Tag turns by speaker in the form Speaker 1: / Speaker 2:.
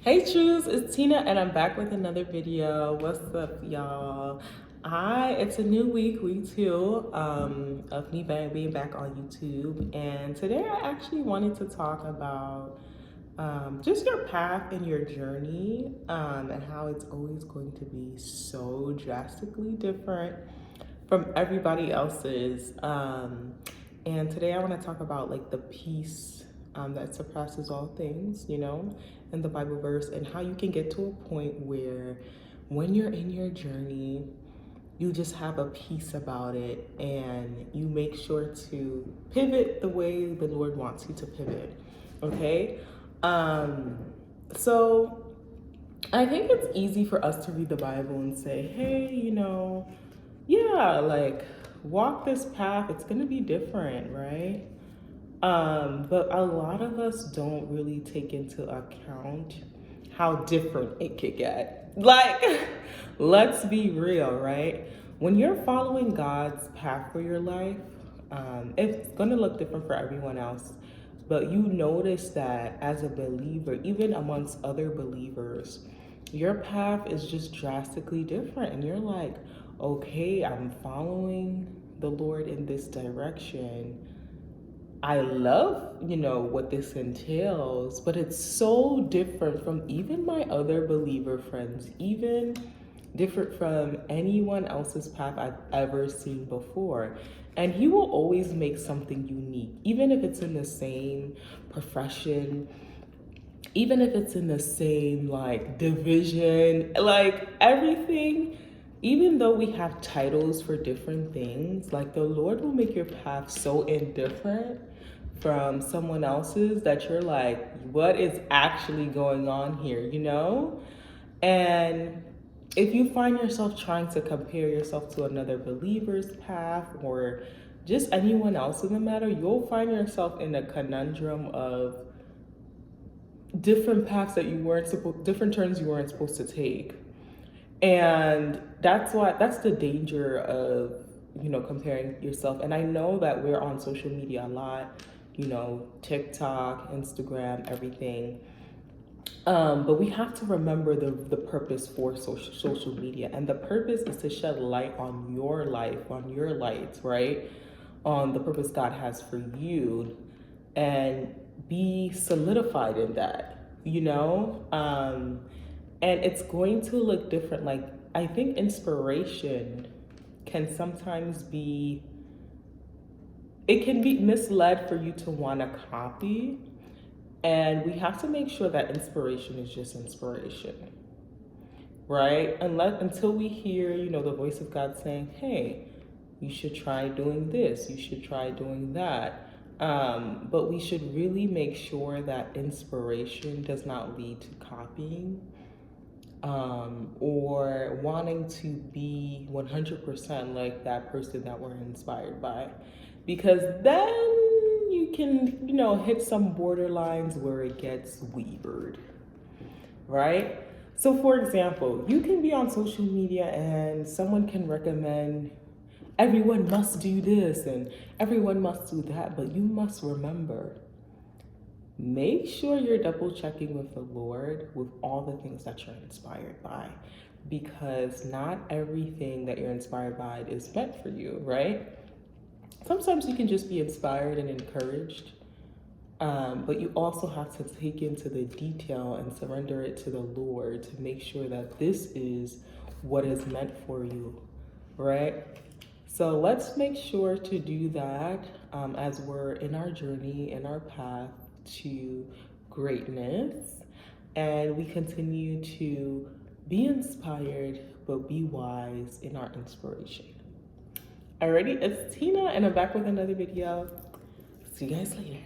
Speaker 1: Hey Trues, it's Tina and I'm back with another video. What's up, y'all? It's a new week 2 of me being back on YouTube, and today I actually wanted to talk about just your path and your journey, and how it's always going to be so drastically different from everybody else's. And today I want to talk about like the peace that surpasses all things, in the Bible verse, and how you can get to a point where when you're in your journey, you just have a peace about it and you make sure to pivot the way the Lord wants you to pivot. Okay? So I think it's easy for us to read the Bible and say, hey, yeah, like walk this path, it's gonna be different, right? But a lot of us don't really take into account how different it could get. Like, let's be real, right? When you're following God's path for your life, it's gonna look different for everyone else. But you notice that as a believer, even amongst other believers, your path is just drastically different. And you're like, okay, I'm following the Lord in this direction. I love, what this entails, but it's so different from even my other believer friends, even different from anyone else's path I've ever seen before. And he will always make something unique, even if it's in the same profession, even if it's in the same like division, like everything. Even though we have titles for different things, like the Lord will make your path so indifferent from someone else's that you're like, what is actually going on here, And if you find yourself trying to compare yourself to another believer's path or just anyone else in the matter, you'll find yourself in a conundrum of different paths that different turns you weren't supposed to take. And that's the danger of, comparing yourself. And I know that we're on social media a lot, TikTok, Instagram, everything. But we have to remember the purpose for social media. And the purpose is to shed light on your life, on your light, right? On the purpose God has for you, and be solidified in that, and it's going to look different. Like, I think inspiration can sometimes be, it can be misled for you to want to copy. And we have to make sure that inspiration is just inspiration, right? Until we hear, the voice of God saying, hey, you should try doing this, you should try doing that. But we should really make sure that inspiration does not lead to copying, or wanting to be 100% like that person that we're inspired by. Because then you can, hit some borderlines where it gets weird, right? So for example, you can be on social media and someone can recommend everyone must do this and everyone must do that, but you must remember, make sure you're double checking with the Lord with all the things that you're inspired by, because not everything that you're inspired by is meant for you, right? Sometimes you can just be inspired and encouraged, but you also have to take into the detail and surrender it to the Lord to make sure that this is what is meant for you, right? So let's make sure to do that as we're in our journey, in our path to greatness, and we continue to be inspired, but be wise in our inspiration. Alrighty, it's Tina, and I'm back with another video. See you guys later.